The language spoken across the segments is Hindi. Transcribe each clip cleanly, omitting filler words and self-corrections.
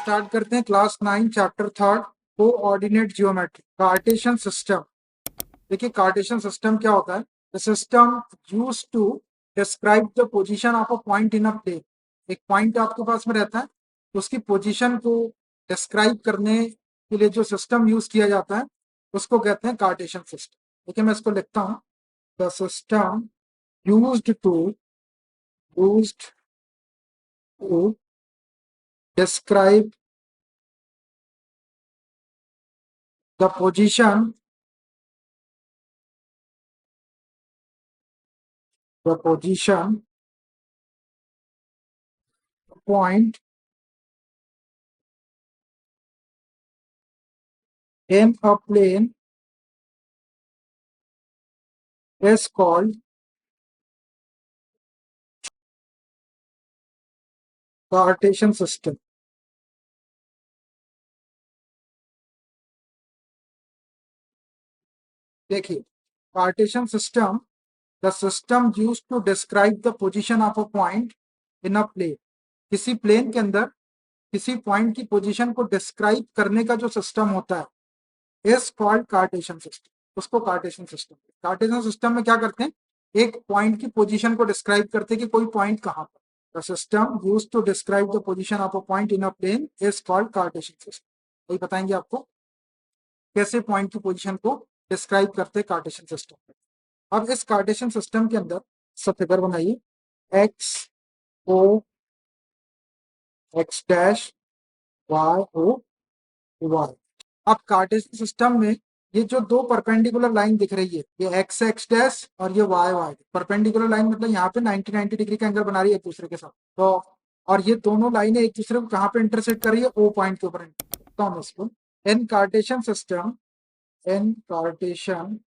स्टार्ट करते हैं class 9 chapter 3 coordinate geometry Cartesian system. देखिए कार्टेशियन सिस्टम क्या होता है? The system used to describe the position of a point in a plane. एक पॉइंट आपके पास में रहता है, उसकी पोजीशन को डिस्क्राइब करने के लिए जो सिस्टम यूज किया जाता है उसको कहते हैं कार्टेशियन सिस्टम। देखिए मैं इसको लिखता हूँ, the system used to describe the position point in a plane is called Cartesian system. देखिए Cartesian system, the system use to describe the position of a point in a plane. किसी प्लेन के अंदर किसी पॉइंट की पोजीशन को डिस्क्राइब करने का जो सिस्टम होता है इज कॉल्ड कार्टेशियन सिस्टम। उसको कार्टेशियन सिस्टम, कार्टेशियन सिस्टम में क्या करते हैं, एक पॉइंट की पोजीशन को डिस्क्राइब करते हैं कि कोई पॉइंट कहाँ पर। The system use to describe the position of a point in a plane is called Cartesian system. वही बताएंगे आपको कैसे पॉइंट की पोजीशन को डिस्क्राइब करते हैं कार्टेशियन सिस्टम में। अब इस कार्टेशियन सिस्टम के अंदर सब फिगर बनाइए, X O X dash Y O Y. अब कार्टेशियन सिस्टम में ये जो दो परपेंडिकुलर लाइन दिख रही है, ये एक्स एक्स डैश और ये वाई वाई, परपेंडिकुलर लाइन मतलब यहाँ पे 90 डिग्री का एंगल बना रही है एक दूसरे के साथ। तो और ये दोनों लाइनें एक दूसरे को कहाँ पे इंटरसेक्ट कर रही है? ओ पॉइंट के ऊपर। तो हम इसको in Cartesian system, in Cartesian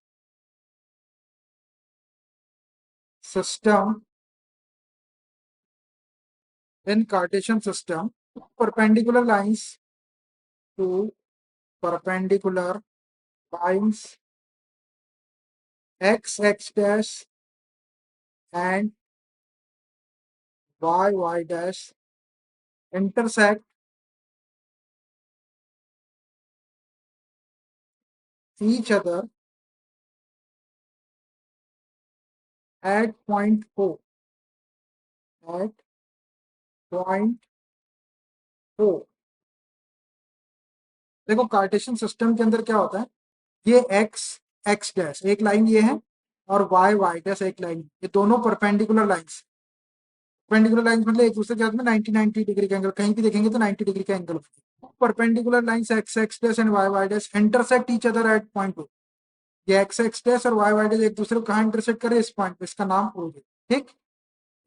system in Cartesian system, perpendicular lines to perpendicular lines x x dash and y y dash intersect each other at point O. At point O, देखो कार्टेशियन सिस्टम के अंदर क्या होता है, ये एक्स एक्स डैश एक लाइन ये है और वाई वाई डैश एक लाइन, ये दोनों परपेंडिकुलर लाइंस। परपेंडिकुलर लाइंस मतलब एक दूसरे के साथ में 90 डिग्री का एंगल, कहीं भी देखेंगे तो 90 डिग्री का angle. Perpendicular lines X X dash and Y Y dash intersect each other at point O. ये एक्स एक्स डैश और वाई वाई डैश एक दूसरे को कहाँ इंटरसेक्ट करे? इस पॉइंट पे, इसका नाम ओ है। ठीक,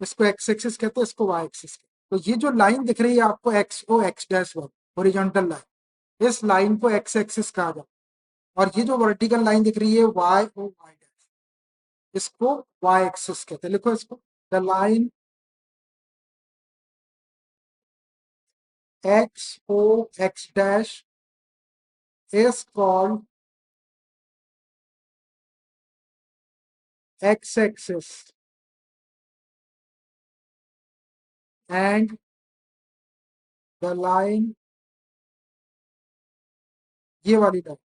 इसको एक्स एक्सिस कहते हैं, इसको वाई एक्सिस कहते हैं। तो ये जो लाइन दिख रही है आपको X O X dash Y, horizontal line, इस लाइन को एक्स एक्सिस कहा जाता है। और ये जो वर्टिकल लाइन दिख रही है वाई ओ वाई डैश, इसको वाई एक्सिस कहते हैं। लिखो इसको, the line X O X dash is called x-axis and the line, ये वाली line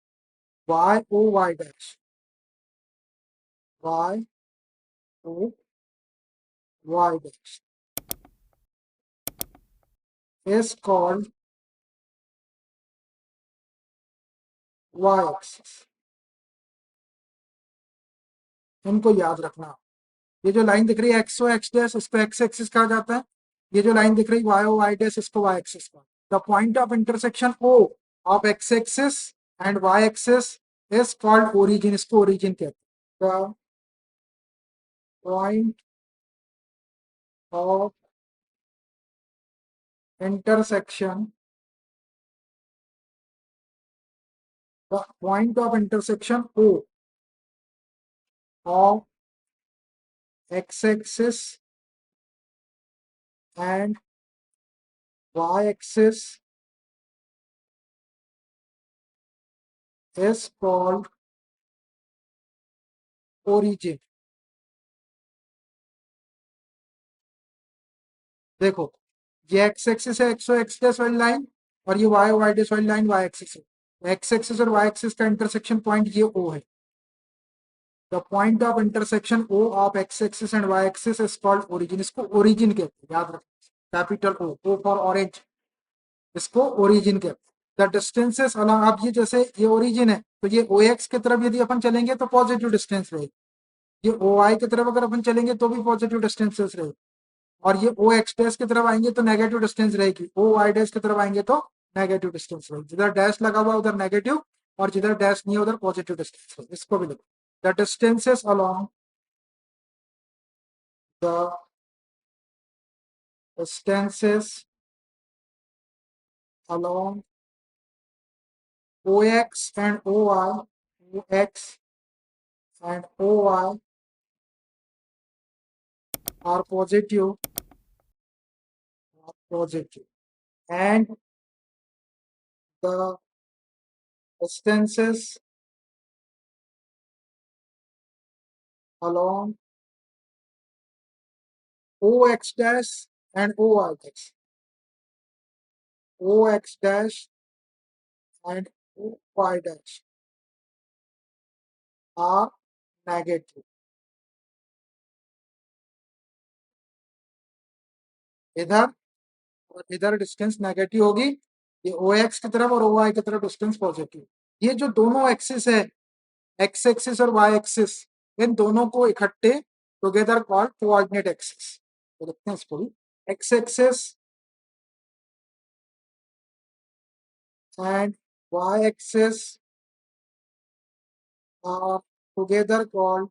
y o y dash, y o y dash is called y-axis। इनको याद रखना। ये जो लाइन दिख रही है एक्स ओ एक्स डैश, इसको एक्स एक्सिस कहा जाता है। ये जो लाइन दिख रही है वाई ओ वाई डैश, इसको वाई एक्सिस कहा। The point of intersection O of X axis and Y axis is called origin. इसको ओरिजिन कहते हैं। The point of intersection, the point of intersection O of x-axis and y-axis is called origin। देखो ये x एक्सिस है, एक्स एक्स डैश वाली लाइन, और ये वाई वाई डैश वाली लाइन वाई एक्सिस है। एक्स एक्सिस और वाई एक्सिस का इंटरसेक्शन पॉइंट ये ओ है। The point of intersection O of X axis and Y axis is called origin. इसको ओरिजिन कहते हैं, याद रखना, capital O, O for orange, इसको ओरिजिन कहते हैं। द डिस्टेंसेस अलॉन्ग, अब ये जैसे ये ओरिजिन है तो ये ओ एक्स की तरफ यदि अपन चलेंगे तो पॉजिटिव डिस्टेंस रहेगी, ये ओ आई की तरफ अगर अपन चलेंगे तो भी पॉजिटिव डिस्टेंसेस रहेगी, और ये ओ एक्स डैश की तरफ आएंगे तो नेगेटिव डिस्टेंस रहेगी, ओ वाई डैश की तरफ आएंगे तो नेगेटिव डिस्टेंस रहेगी। जिधर डैश लगा हुआ उधर नेगेटिव, और जिधर डैश नहीं है उधर पॉजिटिव डिस्टेंस रहेगी। इसको भी लिखो, the distances along the distances along OX and OY, OX and OY are positive, and the distances along OX dash and OY dash, OX dash and OY dash are negative. इधर और इधर डिस्टेंस नेगेटिव होगी, ये ओ एक्स की तरफ और ओ वाई की तरफ डिस्टेंस पॉजिटिव। ये जो दोनों एक्सिस है, एक्स एक्सिस और वाई एक्सिस, इन दोनों को इकट्ठे टुगेदर कॉल्ड कोऑर्डिनेट एक्सिस। तो लिखते हैं इसको भी, X axis and Y axis are together called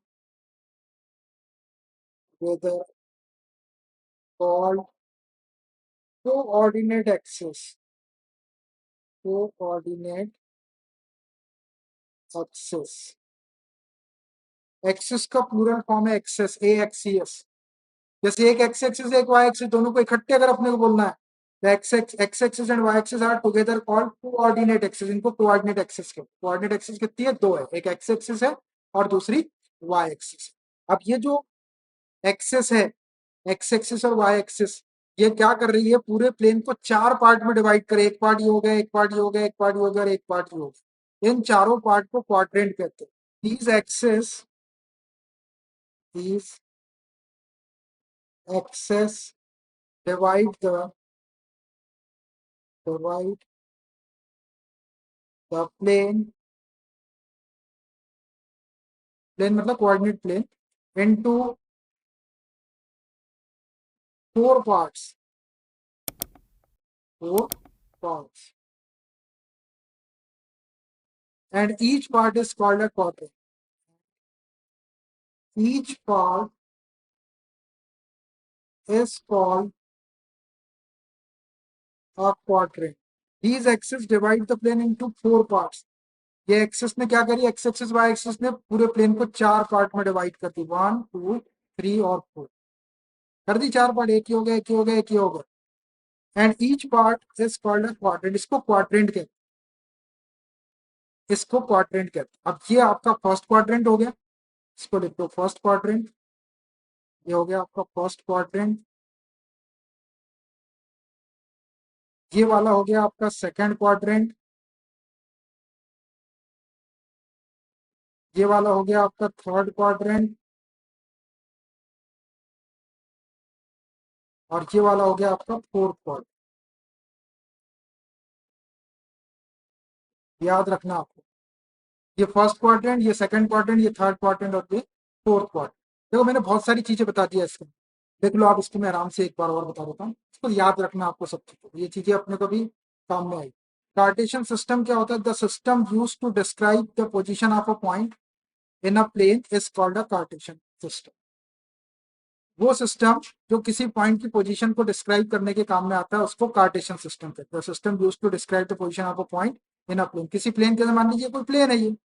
coordinate axis, coordinate axis. Axis का प्लूरल फॉर्म है axes, A X C S. जैसे एक एक्स एक्सिस एक वाई एक्सिस, दोनों को इकट्ठे अगर अपने को बोलना है तो X axis and Y axis are together called coordinate axis. इनको कोऑर्डिनेट एक्सिस के, कोऑर्डिनेट एक्सिस कितनी है, दो है, एक एक्स एक्सिस है और दूसरी वाई एक्सिस। अब ये जो एक्सिस है, एक्स एक्सिस और वाई एक्सिस, ये क्या कर रही है, पूरे प्लेन को चार पार्ट में डिवाइड करे, एक पार्ट ये हो गया, एक पार्ट ये हो गया, एक पार्ट ये हो गया और एक पार्ट ये हो गया। इन चारों पार्ट को क्वाड्रेंट कहते हैं। these axes these axes divide the plane, plane मतलब coordinate plane, into four parts, four parts, and each part is called a quadrant. Each part is called a quadrant. These axes divide the plane into four parts. ये एक्सिस ने क्या करी, एक्स एक्सिस वाई एक्सिस ने पूरे प्लेन को चार पार्ट में डिवाइड कर दी, 1 2 3 और 4 कर दी चार पार्ट, एक ही हो गया, एक ही हो गया, एक ही हो गया। And each part is called a quadrant. इसको क्वाड्रेंट कहते हैं, इसको क्वाड्रेंट कहते हैं। अब ये आपका फर्स्ट क्वाड्रेंट हो गया, इसको लिख दो फर्स्ट क्वाड्रेंट, ये हो गया आपका फर्स्ट क्वाड्रेंट। ये वाला हो गया आपका सेकंड क्वाड्रेंट, ये वाला हो गया आपका थर्ड क्वाड्रेंट, और ये वाला हो गया आपका फोर्थ क्वाड्रेंट। याद रखना आपको, ये फर्स्ट क्वाड्रेंट, ये सेकंड क्वाड्रेंट, ये थर्ड क्वाड्रेंट और ये फोर्थ क्वाड्रेंट। देखो मैंने बहुत सारी चीजें बता दी है इसमें, देख लो आप, इसको मैं आराम से एक बार और बता देता हूँ, इसको याद रखना आपको सब चीजें, ये चीजें अपने को भी काम में आई। कार्टेशियन सिस्टम क्या होता है, the system used to describe the position of a point in a plane is called a Cartesian system. वो सिस्टम जो किसी पॉइंट की पोजीशन को डिस्क्राइब करने के काम में आता है उसको कार्टेशियन सिस्टम कहते हैं। System used to describe the position of a point in a plane. किसी प्लेन के, मान लीजिए कोई प्लेन है, ये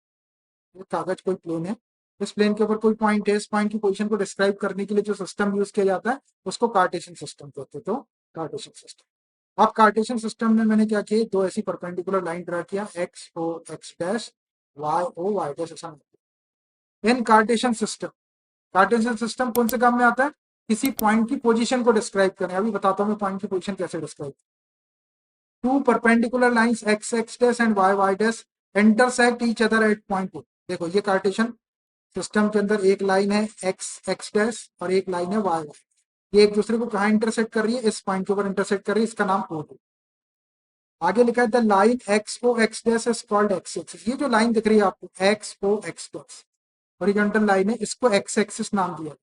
कागज कोई प्लेन है, इस प्लेन के ऊपर कोई पॉइंट है, इस पॉइंट की पोजीशन को डिस्क्राइब करने के लिए जो सिस्टम यूज किया जाता है उसको कार्टेशियन सिस्टम कहते हैं। तो कार्टेशियन सिस्टम, अब कार्टेशियन सिस्टम में मैंने क्या किया, दो ऐसी परपेंडिकुलर लाइन ड्रा किया, X O X dash, Y O Y dash, ऐसा। In Cartesian system, Cartesian system कौन से काम में आता है, किसी पॉइंट की पोजीशन को डिस्क्राइब करने। अभी बताता हूँ मैं पॉइंट की पोजीशन कैसे describe. Two perpendicular lines X X dash and Y Y dash intersect each other at point two. देखो ये कार्टेशियन सिस्टम के अंदर एक लाइन है एक्स एक्स डैश और एक लाइन है वाई वाई, ये एक दूसरे को कहाँ इंटरसेक्ट कर रही है, इस पॉइंट के ऊपर इंटरसेक्ट कर रही है, इसका नाम ओ टू। आगे लिखा है the line X O X dash is called X axis. ये जो लाइन दिख रही है आपको X O X dash horizontal line है, इसको एक्स एक्सिस नाम दिया,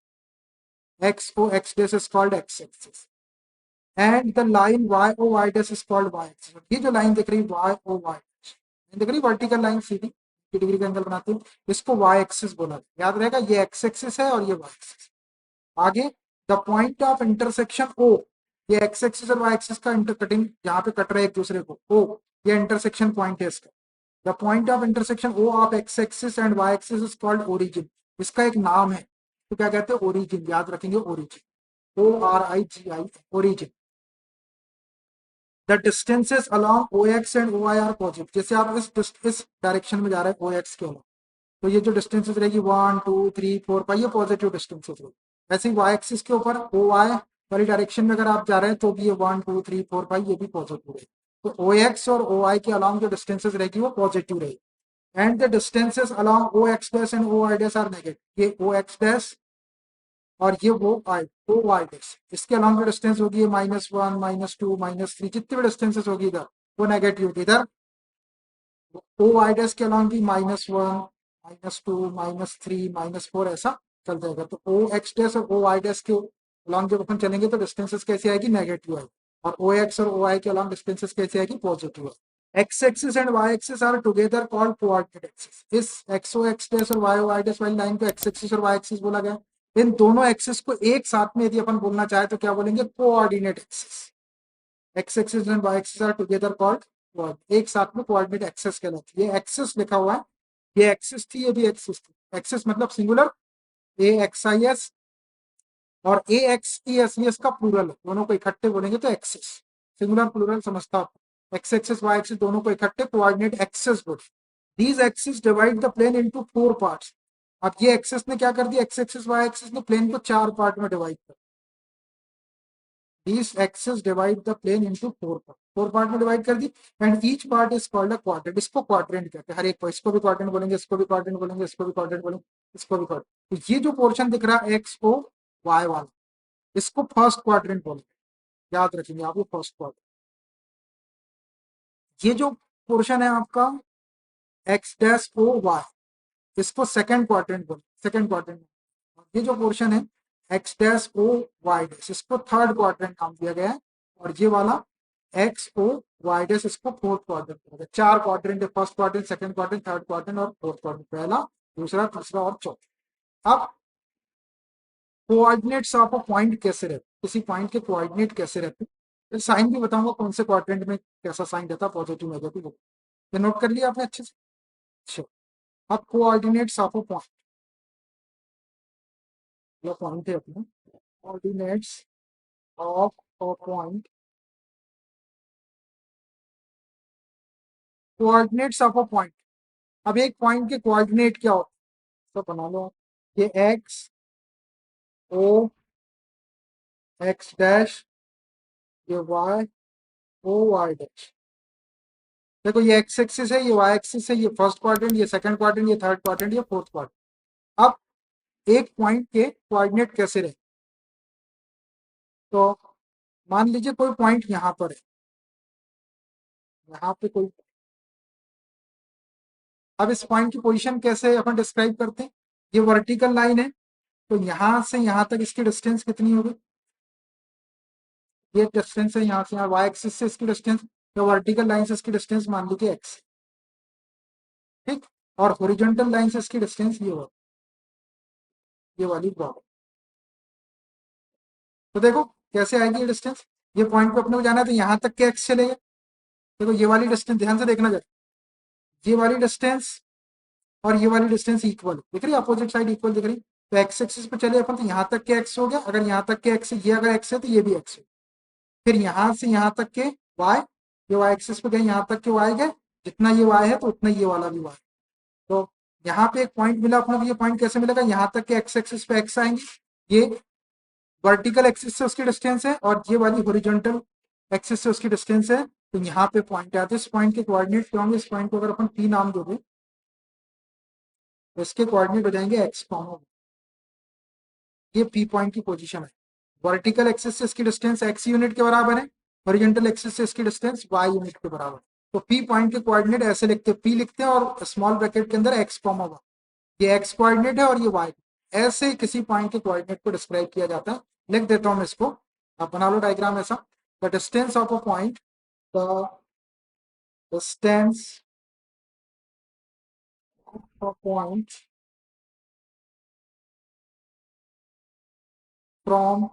X O X dash is called X axis. And the line Y O Y dash is called Y axis. ये जो लाइन दिख रही है वाई ओ वाई दिख रही वर्टिकल लाइन सीधी डिग्री का एंगल बनाती है, इसको वाई एक्सिस बोला, याद रहेगा ये एक्स एक्सिस है और ये वाई एक्सिस। आगे द पॉइंट ऑफ इंटरसेक्शन ओ, ये एक्स एक्सिस और वाई एक्सिस का इंटरकटिंग जहां पे कट रहे हैं एक दूसरे को ओ, ये इंटरसेक्शन पॉइंट है इसका। The point of intersection O of X axis and Y axis is called origin. इसका एक नाम है, तो क्या कहते हैं, ओरिजिन, याद रखेंगे origin, O R I G I, origin. The distances along O X and O Y are positive. जैसे आप इस डायरेक्शन में जा रहे हैं ओ एक्स के अलॉन्ग, तो ये जो डिस्टेंसेस रहेगी 1 2 3 4 5, ये पॉजिटिव डिस्टेंसेस रहेगी। वैसे ही वाई एक्सिस के ऊपर ओ वाई वाली डायरेक्शन में अगर आप जा रहे हैं तो भी ये 1 2 3 4 5 ये भी पॉजिटिव रहेगी। तो ओ एक्स और ओ आई के अलॉन्ग जो डिस्टेंसेस रहेगी वो पॉजिटिव रहेगी। And the distances along O X dash and O Y dash are negative. ये ओ एक्स डैश और ये वो आई ओ वाई डैश, इसके अलॉन्ग जो डिस्टेंस होगी -1 -2 -3, जितनी भी डिस्टेंसेस होगी इधर वो नेगेटिव होगी। इधर ओ वाई डैश के अलॉन्ग भी -1 -2 -3 -4 ऐसा चल जाएगा। तो ओ एक्स डैश और ओ वाई डैश के अलॉन्ग जब अपन चलेंगे तो डिस्टेंसेस कैसी आएगी, नेगेटिव आएगी, और ओ एक्स और ओ आई के अलॉन्ग डिस्टेंसेस कैसी आएगी, पॉजिटिव आएगी। X axis and Y axis are together called coordinate axis. इस एक्स ओ एक्स डैश और वाई ओ वाई डैश वाली लाइन को एक्स एक्सिस और वाई एक्सिस बोला गया। इन दोनों एक्सिस को एक साथ में यदि अपन बोलना चाहे तो क्या बोलेंगे, coordinate axis. X axis and Y axis are together called, एक साथ में कोऑर्डिनेट एक्सिस कहलाती है। ये एक्सिस लिखा हुआ है, ये एक्सिस थी, ये भी एक्सिस थी। एक्सिस मतलब singular, A x I S, और ए एक्स ई एस, ये इसका प्लूरल है, दोनों को इकट्ठे बोलेंगे तो एक्सिस। सिंगुलर प्लूरल समझता आप, एक्स एक्सिस वाई एक्सिस दोनों को इकट्ठे कोऑर्डिनेट एक्सिस बोलते। These axis divide the plane into 4 parts. अब ये एक्सिस ने क्या कर दिया, एक्स एक्सिस वाई एक्सिस ने प्लेन को 4 पार्ट में डिवाइड कर। These axes divide the plane into 4 parts. 4 part में डिवाइड कर दी, and each part is called a quadrant. इसको क्वाड्रेंट कहते हैं, हर एक को, इसको भी क्वाड्रेंट बोलेंगे, इसको भी क्वाड्रेंट बोलेंगे, इसको भी क्वाड्रेंट बोलेंगे, इसको भी क्वाड्रेंट। तो ये जो पोर्शन दिख रहा है एक्स ओ वाई वाला, इसको फर्स्ट क्वाड्रेंट बोलेंगे, याद रखेंगे आप, ये फर्स्ट क्वाड्रेंट। ये जो पोर्शन है आपका एक्स डैश ओ वाई, इसको सेकंड क्वाड्रेंट बोलेंगे, सेकंड क्वाड्रेंट। ये जो पोर्शन है X dash O Y dash, इसको थर्ड क्वाड्रेंट नाम दिया गया है, और ये वाला एक्स ओ वाई डैश, इसको फोर्थ क्वाड्रेंट। 4 क्वाड्रेंट है, first quadrant, second quadrant, third quadrant और फोर्थ क्वाड्रेंट, पहला दूसरा तीसरा और चौथा। अब कोऑर्डिनेट्स ऑफ अ पॉइंट कैसे रहते, किसी पॉइंट के कोऑर्डिनेट कैसे रहते, फिर साइन भी बताऊंगा कौन से क्वाड्रेंट में कैसा साइन रहता है, पॉजिटिव नेगेटिव। ये नोट कर लिया आपने अच्छे से। अच्छा, अब कोऑर्डिनेट्स ऑफ अ पॉइंट, ये पॉइंट है अपना, coordinates of a point, coordinates of a point. अब एक पॉइंट के कोऑर्डिनेट क्या होते हैं, तो बना लो आप, ये एक्स ओ एक्स डैश, ये वाई ओ वाई डैश। देखो ये एक्स एक्सिस है, ये वाई एक्सिस है, ये फर्स्ट क्वाड्रेंट, ये सेकंड क्वाड्रेंट, ये थर्ड क्वाड्रेंट, ये फोर्थ क्वाड्रेंट। अब एक पॉइंट के कोऑर्डिनेट कैसे रहे, तो मान लीजिए कोई पॉइंट यहाँ पर है, यहाँ पे कोई, अब इस पॉइंट की पोजीशन कैसे अपन डिस्क्राइब करते हैं, ये वर्टिकल लाइन है, तो यहाँ से यहाँ तक इसकी डिस्टेंस कितनी होगी, ये डिस्टेंस है यहाँ से यहाँ, वाई एक्सिस से इसकी डिस्टेंस, तो वर्टिकल लाइन से इसकी डिस्टेंस मान लीजिए एक्स, ठीक, और हॉरिजॉन्टल लाइन से इसकी डिस्टेंस ये होगी, ये वाली प्रॉब्लम। तो देखो कैसे आएगी ये डिस्टेंस, ये पॉइंट पे अपने को जाना है तो यहाँ तक के एक्स चलेगा। देखो ये वाली डिस्टेंस ध्यान से देखना जरा, ये वाली डिस्टेंस और ये वाली डिस्टेंस इक्वल दिख रही है, अपोजिट साइड इक्वल दिख रही, तो एक्स एक्सिस पे चले अपन तो यहाँ तक के एक्स हो गया, अगर यहाँ तक के एक्स, ये अगर एक्स है तो ये भी एक्स है, फिर यहाँ से यहाँ तक के वाई, ये वाई एक्सिस पे गए, यहाँ तक के वाई गए, जितना ये वाई है तो उतना ये वाला भी वाई। तो यहाँ पे एक पॉइंट मिला अपने को, ये पॉइंट कैसे मिलेगा, यहाँ तक के एक्स एक्सिस पे एक्स आएंगे, ये वर्टिकल एक्सिस से उसकी डिस्टेंस है, और ये वाली हॉरिजॉन्टल एक्सिस से उसकी डिस्टेंस है, तो यहाँ पे पॉइंट है, तो इस पॉइंट के कोऑर्डिनेट क्या होंगे? इस पॉइंट को अगर अपन पी नाम दे दें तो इसके कोऑर्डिनेट हो जाएंगे एक्स कॉमा, ये पी पॉइंट की पोजीशन है। वर्टिकल एक्सिस से इसकी डिस्टेंस एक्स यूनिट के बराबर है, हॉरिजॉन्टल एक्सिस से इसकी डिस्टेंस वाई यूनिट के बराबर। तो पी पॉइंट के कोऑर्डिनेट ऐसे लिखते हैं, पी लिखते हैं और स्मॉल ब्रैकेट के अंदर एक्स कॉमा वाई, ये एक्स कोऑर्डिनेट है और ये वाई। ऐसे किसी पॉइंट के कोऑर्डिनेट को डिस्क्राइब किया जाता है। लिख देता हूं मैं इसको, आप बना लो डायग्राम ऐसा। The distance of a point, the distance of a point from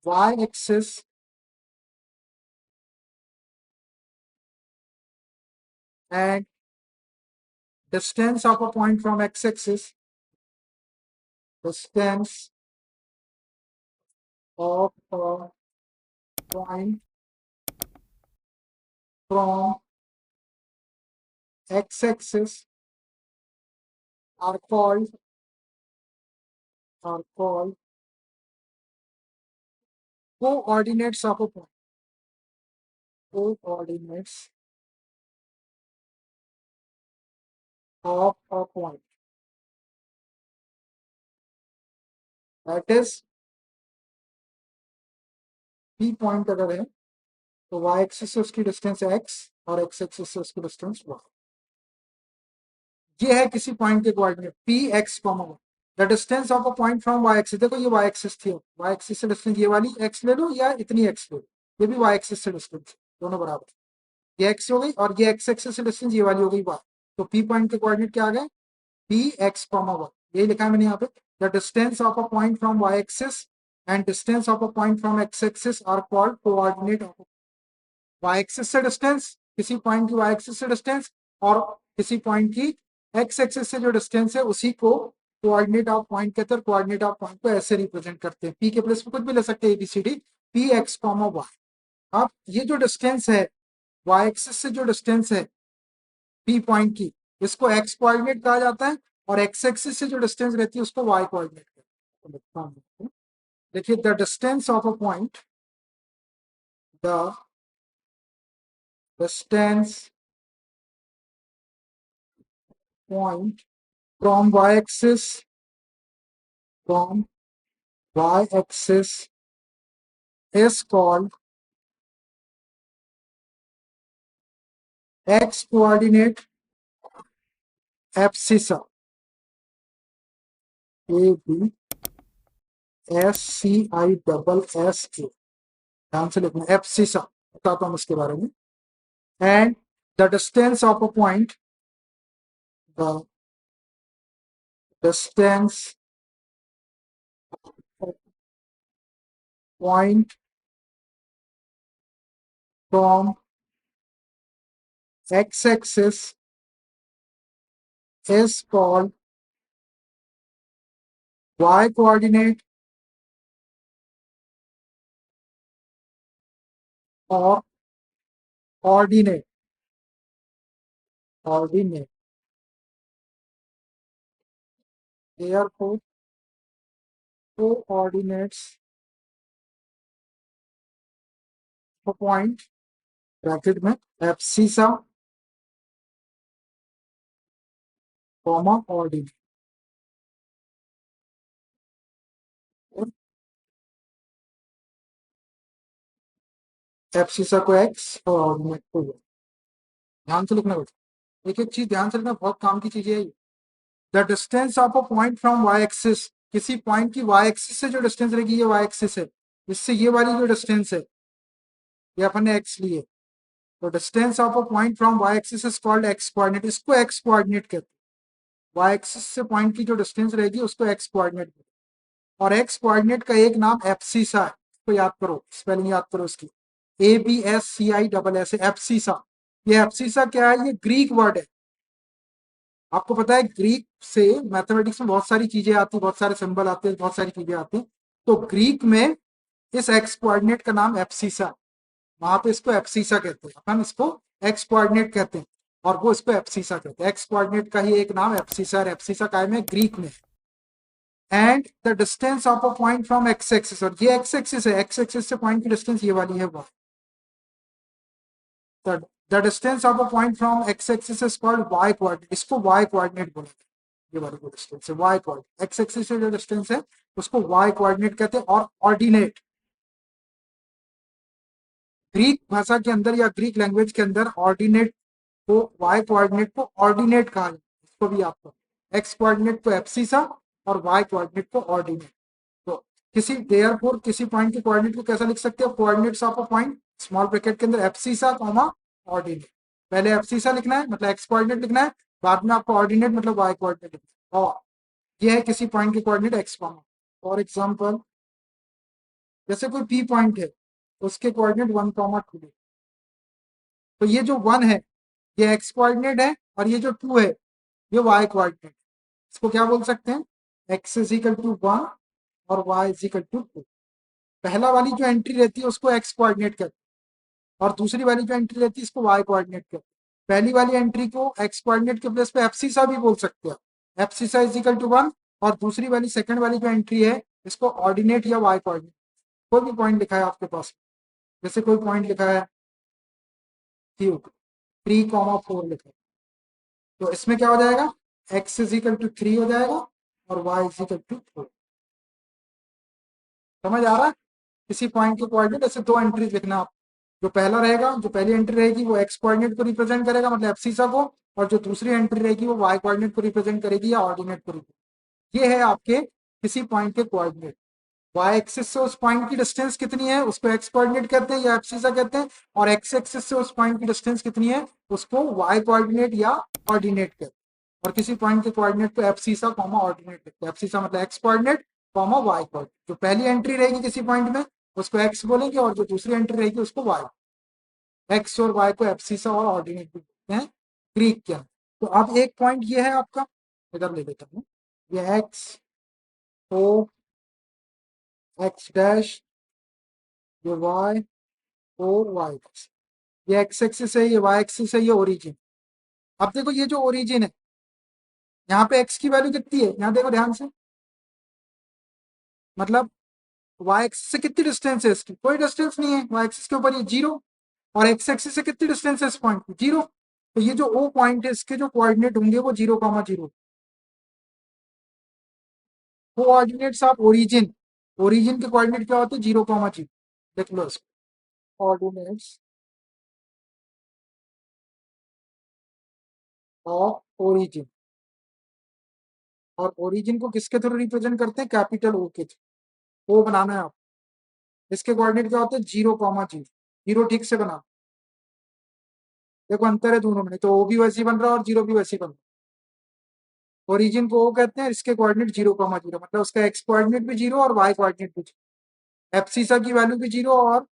y axis and distance of a point from x axis, distance of a point from x axis are called coordinates of a point. Coordinates of a point. That is P point अगर है तो y एक्सिस से उसकी डिस्टेंस x और x एक्सिस से उसकी डिस्टेंस y। ये है किसी पॉइंट के coordinate p x comma y। The distance of a point from y axis, देखो ये y एक्सिस थी, y एक्सिस से डिस्टेंस ये वाली x ले लो या इतनी x ले लो, ये भी y एक्सिस से डिस्टेंस दोनों बराबर। ये x हो गई और ये x एक्सिस से डिस्टेंस ये वाली हो गई y। तो p पॉइंट के कोऑर्डिनेट क्या आ गए? p x कॉमा y, यही लिखा है मैंने यहाँ पे। The distance of a point from y axis and distance of a point from x axis are called coordinate of y axis से डिस्टेंस, किसी पॉइंट की y एक्सिस से डिस्टेंस और किसी पॉइंट की x एक्सिस से जो डिस्टेंस है उसी को कोऑर्डिनेट ऑफ पॉइंट कहते हैं। कोऑर्डिनेट ऑफ पॉइंट को ऐसे रिप्रेजेंट करते हैं, p के प्लेस में कुछ भी ले सकते हैं, ABCD, p x comma y। अब ये जो डिस्टेंस है y एक्सिस से जो डिस्टेंस है p पॉइंट की, इसको x कोऑर्डिनेट कहा जाता है और x एक्सिस से जो डिस्टेंस रहती है उसको y कोऑर्डिनेट कहते हैं। देखिए, the distance of a point, the distance point from y-axis is called x coordinate abscissa, ABSCISSA, ध्यान से लिखना, एब्सिसा, बताता हूं इसके बारे में। And the distance of a point, the distance point from x-axis is called y coordinate or ordinate. Therefore, coordinates of point bracket में एब्सिसा कॉमा ऑर्डिनेट। एब्सिसा को x और ऑर्डिनेट को y। ध्यान से लिखना बेटा, एक एक चीज ध्यान से लिखना, बहुत काम की चीजें है ये। The distance of a point from y axis, किसी पॉइंट की y एक्सिस से जो डिस्टेंस रहेगी, ये y एक्सिस है, इससे ये वाली जो डिस्टेंस है ये अपन ने x लिए, तो distance of a point from y axis is called x coordinate, इसको x कोऑर्डिनेट कहते हैं। y एक्सिस से पॉइंट की जो डिस्टेंस रहेगी उसको x कोऑर्डिनेट कहते हैं। और x कोऑर्डिनेट का एक नाम एब्सिसा है, इसको याद करो, स्पेलिंग याद करो इसकी, ABSCISS, एब्सिसा। ये एब्सिसा क्या है? ये ग्रीक वर्ड है। आपको पता है ग्रीक से मैथमेटिक्स में बहुत सारी चीजें आती हैं, बहुत सारे सिंबल आते हैं, बहुत सारी चीजें आती हैं। तो ग्रीक में इस एक्स कोऑर्डिनेट का नाम एब्सिसा, वहां पे इसको एब्सिसा कहते हैं, अपन इसको एक्स कोऑर्डिनेट कहते हैं और वो इसको एब्सिसा कहते हैं। एक्स कोऑर्डिनेट का ही एक नाम एब्सिसा है, एब्सिसा काय में? ग्रीक में। And the distance of a point from x axis, और ये एक्स एक्सिस है, एक्स एक्सिस से पॉइंट की डिस्टेंस ये वाली है y, the distance of a point from x axis is called y coordinate, इसको y कोऑर्डिनेट बोला जाता है। ये वाली जो डिस्टेंस है y कोऑर्डिनेट, एक्स एक्सिस से जो डिस्टेंस है उसको y कोऑर्डिनेट कहते हैं। और ऑर्डिनेट, ग्रीक भाषा के अंदर या ग्रीक लैंग्वेज के अंदर ऑर्डिनेट को, y कोऑर्डिनेट को ऑर्डिनेट कहा जाता है। इसको भी आपको x कोऑर्डिनेट को एब्सिसा और y कोऑर्डिनेट को ऑर्डिनेट। तो किसी देयरफॉर किसी पॉइंट के कोऑर्डिनेट को कैसा लिख सकते हो, coordinates of a point small bracket के अंदर एब्सिसा कॉमा ऑर्डिनेट। पहले एब्सिसा लिखना है मतलब x कोऑर्डिनेट लिखना है, बाद में आपको ऑर्डिनेट मतलब y कोऑर्डिनेट लिखना है। और यह है किसी पॉइंट के coordinate x comma. For example जैसे कोई p पॉइंट है, उसके कोऑर्डिनेट 1 कॉमा 2, तो ये जो 1 है ये x कोऑर्डिनेट है और ये जो 2 है ये y कोऑर्डिनेट। इसको क्या बोल सकते हैं, x इज इक्वल टू 1 और y इज इक्वल टू 2। पहला वाली जो एंट्री रहती है उसको x कोऑर्डिनेट कहते हैं और दूसरी वाली जो एंट्री रहती है इसको y कोऑर्डिनेट कहते हैं। पहली वाली एंट्री को x कोऑर्डिनेट के प्लेस पे एब्सिसा भी बोल सकते हैं, एब्सिसा इज इक्वल टू 1। और दूसरी वाली सेकंड वाली जो एंट्री है इसको ऑर्डिनेट या y कोऑर्डिनेट। कोई भी पॉइंट लिखा है आपके पास, जैसे कोई पॉइंट लिखा है 3,4 लिखा है, तो इसमें क्या हो जाएगा, x इज इक्वल टू 3 हो जाएगा और y इज इक्वल टू 4। समझ आ रहा है, किसी पॉइंट के कोऑर्डिनेट ऐसे दो एंट्रीज लिखना आप। जो पहला रहेगा, जो पहली एंट्री रहेगी वो x कोऑर्डिनेट को रिप्रेजेंट करेगा मतलब एब्सिसा को, और जो दूसरी एंट्री रहेगी वो y कोऑर्डिनेट को रिप्रेजेंट करेगी या ऑर्डिनेट को रिप्रेजेंट। ये है आपके किसी पॉइंट के कोऑर्डिनेट। y एक्सिस से उस पॉइंट की डिस्टेंस कितनी है उसको x कोऑर्डिनेट कहते हैं या एब्सिसा कहते हैं, और x एक्सिस से उस पॉइंट की डिस्टेंस कितनी है उसको y कोऑर्डिनेट या ऑर्डिनेट कहते हैं। और किसी पॉइंट के कोऑर्डिनेट को एब्सिसा कॉमा ऑर्डिनेट कहते हैं। एब्सिसा मतलब x coordinate comma y coordinate. जो पहली एंट्री रहेगी किसी पॉइंट में उसको x बोलेंगे और जो दूसरी एंट्री रहेगी उसको y। x और y को एब्सिसा और ऑर्डिनेट भी बोलते हैं ग्रीक के अंदर। तो अब एक पॉइंट ये है आपका, इधर ले लेता हूँ, ये x ओ x डैश, ये y और y डैश, ये x एक्सिस है, ये y एक्सिस है, ये ओरिजिन। अब देखो ये जो ओरिजिन है यहाँ पे x की वैल्यू कितनी है, यहाँ देखो ध्यान से, मतलब y एक्सिस से कितनी डिस्टेंस है इसकी, कोई डिस्टेंस नहीं है, y एक्सिस के ऊपर ये 0, और x एक्सिस से कितनी डिस्टेंस है इस पॉइंट की, 0। तो ये जो ओ पॉइंट है इसके जो कोऑर्डिनेट होंगे वो 0,0। कोऑर्डिनेट्स ऑफ ओरिजिन, ओरिजिन के कोऑर्डिनेट क्या होते हैं, 0,0। देख लो इसको, कोऑर्डिनेट्स ऑफ ओरिजिन, और ओरिजिन को किसके थ्रू रिप्रेजेंट करते हैं, कैपिटल ओ के थ्रू। ओ बनाना है आप, इसके कोऑर्डिनेट क्या होते हैं, 0,0। जीरो ठीक से बना, देखो अंतर है दोनों में, तो ओ भी वैसे ही बन रहा है और जीरो भी वैसे ही बन रहा है। ओरिजिन को ओ कहते हैं, इसके कोऑर्डिनेट 0,0 मतलब उसका एक्स कोऑर्डिनेट भी 0 और वाई कोऑर्डिनेट भी 0। एब्सिसा की वैल्यू भी 0 और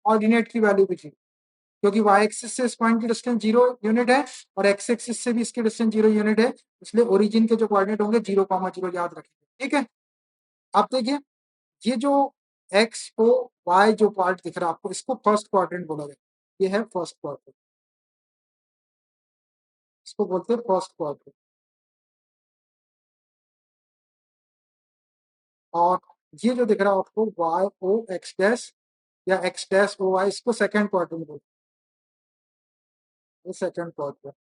ऑर्डिनेट की वैल्यू भी 0, क्योंकि वाई एक्सिस से इस पॉइंट की डिस्टेंस 0 यूनिट है और एक्स एक्सिस से भी इसकी डिस्टेंस 0 यूनिट है, इसलिए ओरिजिन के जो कोऑर्डिनेट होंगे 0,0 याद रखेंगे। ठीक है, अब देखिए ये जो एक्स ओ वाई जो पार्ट दिख रहा है आपको, इसको फर्स्ट क्वाड्रेंट बोला जाए, ये है फर्स्ट क्वाड्रेंट, इसको बोलते हैं फर्स्ट क्वाड्रेंट। और ये जो दिख रहा है आपको वाई ओ एक्स डैश या एक्स डैश ओ वाई, इसको सेकंड क्वाड्रेंट बोलते हैं, सेकंड क्वाड्रेंट।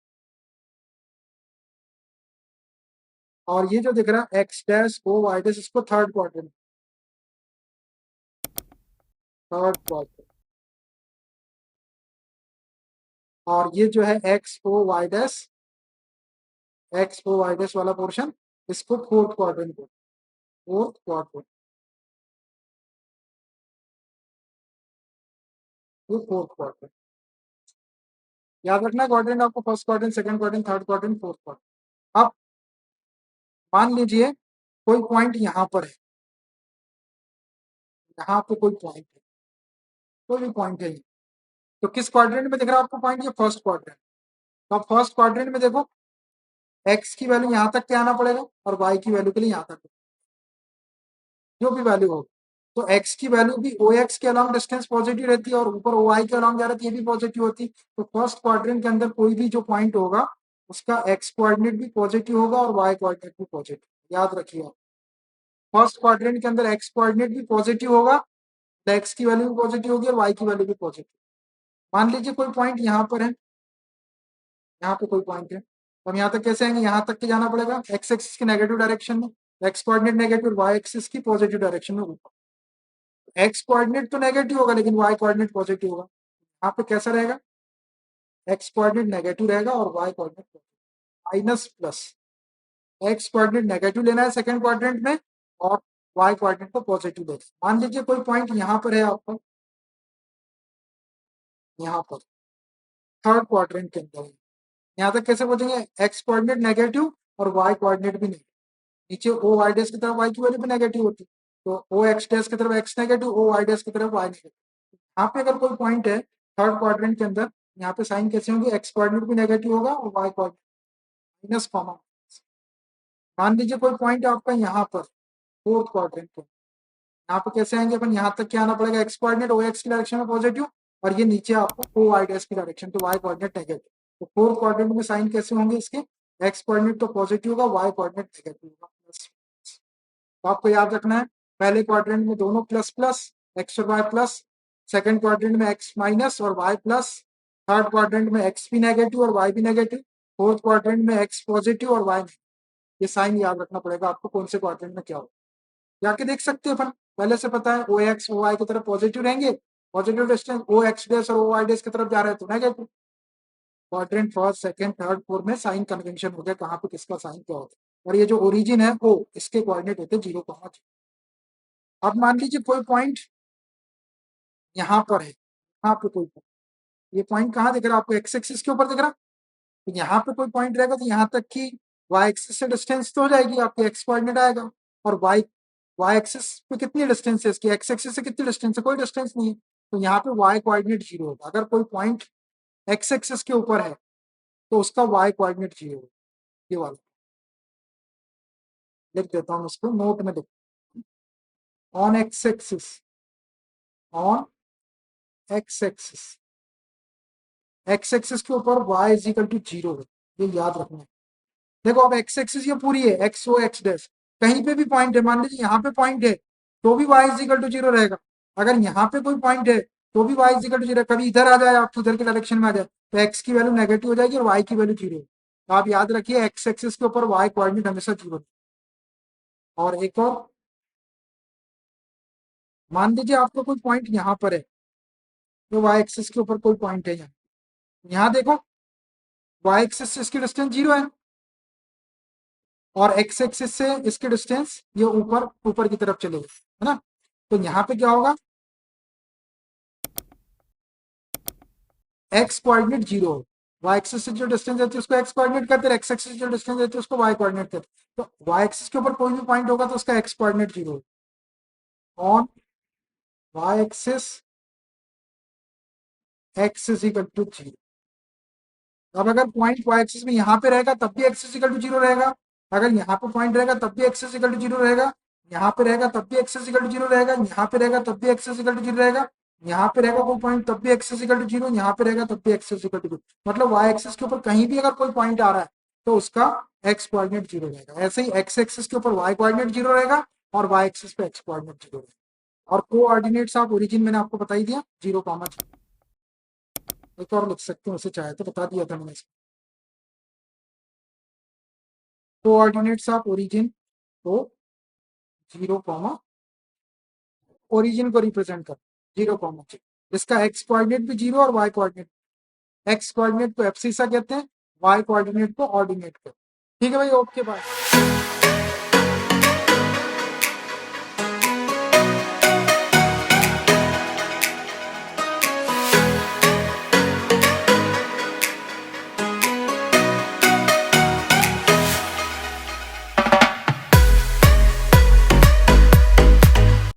और ये जो दिख रहा है X dash O Y dash, इसको थर्ड क्वाड्रेंट, थर्ड क्वाड्रेंट। और ये जो है X O Y dash, X O Y dash वाला पोर्शन, इसको फोर्थ क्वाड्रेंट बोलते हैं, फोर्थ क्वाड्रेंट, ये फोर्थ क्वाड्रेंट। याद रखना क्वाड्रेंट आपको, first quadrant, second quadrant, third quadrant, fourth quadrant. अब मान लीजिए कोई पॉइंट यहाँ पर है, यहाँ पे कोई पॉइंट है, कोई भी पॉइंट है, तो किस क्वाड्रेंट में दिख रहा है आपको पॉइंट, ये फर्स्ट क्वाड्रेंट। तो आप फर्स्ट क्वाड्रेंट में देखो एक्स की वैल्यू यहाँ तक के आना पड़ेगा और वाई की वैल्यू के लिए यहाँ तक, जो भी वैल्यू हो। तो एक्स की वैल्यू भी ओ एक्स के अलॉन्ग डिस्टेंस पॉजिटिव रहती है और ऊपर ओ वाई के अलॉन्ग जा रही है, ये भी पॉजिटिव होती है। तो फर्स्ट क्वाड्रेंट के अंदर कोई भी जो पॉइंट होगा उसका एक्स कोऑर्डिनेट भी पॉजिटिव होगा और वाई कोऑर्डिनेट भी पॉजिटिव, याद रखिए आप। फर्स्ट क्वाड्रेंट के अंदर एक्स कोऑर्डिनेट भी पॉजिटिव होगा, एक्स की वैल्यू भी पॉजिटिव होगी और वाई की वैल्यू भी पॉजिटिव। मान लीजिए कोई पॉइंट यहाँ पर है, यहाँ पे कोई पॉइंट है, तो हम यहाँ तक कैसे आएंगे, यहाँ तक के जाना पड़ेगा एक्स एक्सिस की नेगेटिव डायरेक्शन में, X coordinate negative, Y axis की पॉजिटिव डायरेक्शन में ऊपर। एक्स कोऑर्डिनेट तो नेगेटिव होगा लेकिन वाई कोऑर्डिनेट पॉजिटिव होगा, यहाँ पे कैसा रहेगा, एक्स कोऑर्डिनेट नेगेटिव रहेगा और Y coordinate minus plus. X coordinate negative लेना है सेकंड क्वाड्रेंट में और वाई कोऑर्डिनेट को पॉजिटिव लेना। मान लीजिए कोई पॉइंट यहाँ पर है आपका, यहाँ पर थर्ड क्वाड्रेंट के अंदर है, यहाँ तक कैसे पहुंचेंगे, एक्स कोऑर्डिनेट नेगेटिव और वाई कोऑर्डिनेट भी नेगेटिव, नीचे ओ वाई डैश की तरफ वाई की वैल्यू भी नेगेटिव होती है, तो ओ एक्स डैश की तरफ X negative, O Y dash की तरफ वाई नेगेटिव। यहाँ पे अगर कोई पॉइंट है थर्ड क्वाड्रेंट के अंदर, यहाँ पे साइन कैसे होंगे, एक्स कोऑर्डिनेट भी नेगेटिव होगा और वाई कोऑर्डिनेट माइनस कॉमा। मान लीजिए कोई पॉइंट आपका यहाँ पर फोर्थ क्वाड्रेंट पे, यहाँ पे कैसे आएंगे अपन, यहाँ तक क्या आना पड़ेगा, एक्स कोऑर्डिनेट ओ एक्स की डायरेक्शन में पॉजिटिव और ये नीचे आपको ओ वाई डैश की डायरेक्शन, तो वाई कोऑर्डिनेट नेगेटिव। तो फोर्थ क्वाड्रेंट में साइन कैसे होंगे इसके, एक्स कोऑर्डिनेट तो पॉजिटिव होगा, वाई कोऑर्डिनेट नेगेटिव होगा प्लस। तो आपको याद रखना है पहले क्वाड्रेंट में दोनों प्लस प्लस, एक्स और वाई प्लस, सेकंड क्वाड्रेंट में एक्स माइनस और वाई प्लस, थर्ड क्वाड्रेंट में एक्स भी नेगेटिव और वाई भी नेगेटिव, फोर्थ क्वाड्रेंट में एक्स पॉजिटिव और वाई नेगेटिव। ये साइन याद रखना पड़ेगा आपको कौन से क्वाड्रेंट में क्या हो, जाके देख सकते हैं अपन, पहले से पता है ओ एक्स ओ वाई की तरफ पॉजिटिव रहेंगे, पॉजिटिव डिस्टेंस ओ एक्स डैश और ओ वाई डैश की तरफ जा रहे हैं तो negative. Quadrant first second third fourth में साइन कन्वेंशन हो गया, कहाँ पे किसका साइन क्या होता है, और ये जो ओरिजिन है ओ, इसके कोऑर्डिनेट होते हैं 0,0। अब मान लीजिए कोई पॉइंट यहाँ पर है, यहाँ पे कोई point, ये पॉइंट कहाँ दिख रहा है आपको, एक्स एक्सिस के ऊपर दिख रहा है, तो यहाँ पे कोई पॉइंट रहेगा तो यहाँ तक की वाई एक्सिस से डिस्टेंस तो हो जाएगी, आपकी एक्स कोऑर्डिनेट आएगा, और वाई वाई एक्सिस पे कितनी डिस्टेंस है इसकी, एक्स एक्सिस से कितनी डिस्टेंस है, कोई डिस्टेंस नहीं है, तो यहाँ पे वाई कोऑर्डिनेट 0 होगा। अगर कोई पॉइंट एक्स एक्सिस के ऊपर है तो उसका वाई कोऑर्डिनेट 0 होगा, ये वाला लिख देता हूँ उसको नोट में, लिख on x axis, on x axis, X axis के ऊपर y इज इक्वल टू 0 है, ये याद रखना है। देखो अब एक्स एक्सिस ये पूरी है, एक्स ओ एक्स डैश, कहीं पे भी पॉइंट है, मान लीजिए यहाँ पे पॉइंट है तो भी y इज इक्वल टू 0 रहेगा, अगर यहाँ पे कोई पॉइंट है तो भी y इज इक्वल टू 0, कभी इधर आ जाए आप इधर के डायरेक्शन में आ जाए तो x की वैल्यू नेगेटिव हो जाएगी और y की वैल्यू 0। तो आप याद रखिए एक्स एक्सिस के ऊपर y कोऑर्डिनेट हमेशा 0। और एक और, मान लीजिए आपको कोई पॉइंट यहाँ पर है, तो y एक्सिस के ऊपर कोई पॉइंट है यहाँ, यहाँ देखो y एक्सिस से इसकी डिस्टेंस 0 है और x एक्सिस से इसकी डिस्टेंस ये ऊपर ऊपर की तरफ चले गए, है ना, तो यहाँ पे क्या होगा, x कोऑर्डिनेट 0, y एक्सिस से जो डिस्टेंस रहती है उसको x कोऑर्डिनेट कहते हैं, x एक्सिस से जो डिस्टेंस रहती है उसको y कोऑर्डिनेट कहते हैं। तो y एक्सिस के ऊपर कोई भी पॉइंट होगा तो उसका x coordinate 0 on y axis x is equal to 0। अब अगर पॉइंट y एक्सिस में यहाँ पे रहेगा तब भी x इज इक्वल टू 0 रहेगा, अगर यहाँ पे पॉइंट रहेगा तब भी x इज इक्वल टू 0 रहेगा, यहाँ पे रहेगा तब भी x इज इक्वल टू 0 रहेगा, यहाँ पे रहेगा तब भी x इज इक्वल टू 0 रहेगा, यहाँ पे रहेगा कोई पॉइंट तब भी x इज इक्वल टू 0, यहाँ पे रहेगा तब भी x इज इक्वल टू 0। मतलब y एक्सिस के ऊपर कहीं भी अगर कोई पॉइंट आ रहा है तो उसका x कोऑर्डिनेट 0 रहेगा। ऐसे ही x एक्सिस के ऊपर y कोऑर्डिनेट 0 रहेगा और y एक्सिस पे x कोऑर्डिनेट 0 रहेगा। और कोऑर्डिनेट्स आप ओरिजिन मैंने आपको बता ही दिया 0,0। एक और लिख सकते हैं उसे चाहे तो, बता दिया था मैंने इसको। कोऑर्डिनेट्स ऑफ ओरिजिन को 0, ओरिजिन को रिप्रेजेंट कर 0, इसका एक्स कोऑर्डिनेट भी 0 और वाई कोऑर्डिनेट, एक्स कोऑर्डिनेट को एब्सिसा कहते हैं, वाई कोऑर्डिनेट को ऑर्डिनेट कहते हैं। ठीक है भाई, ओके बाय।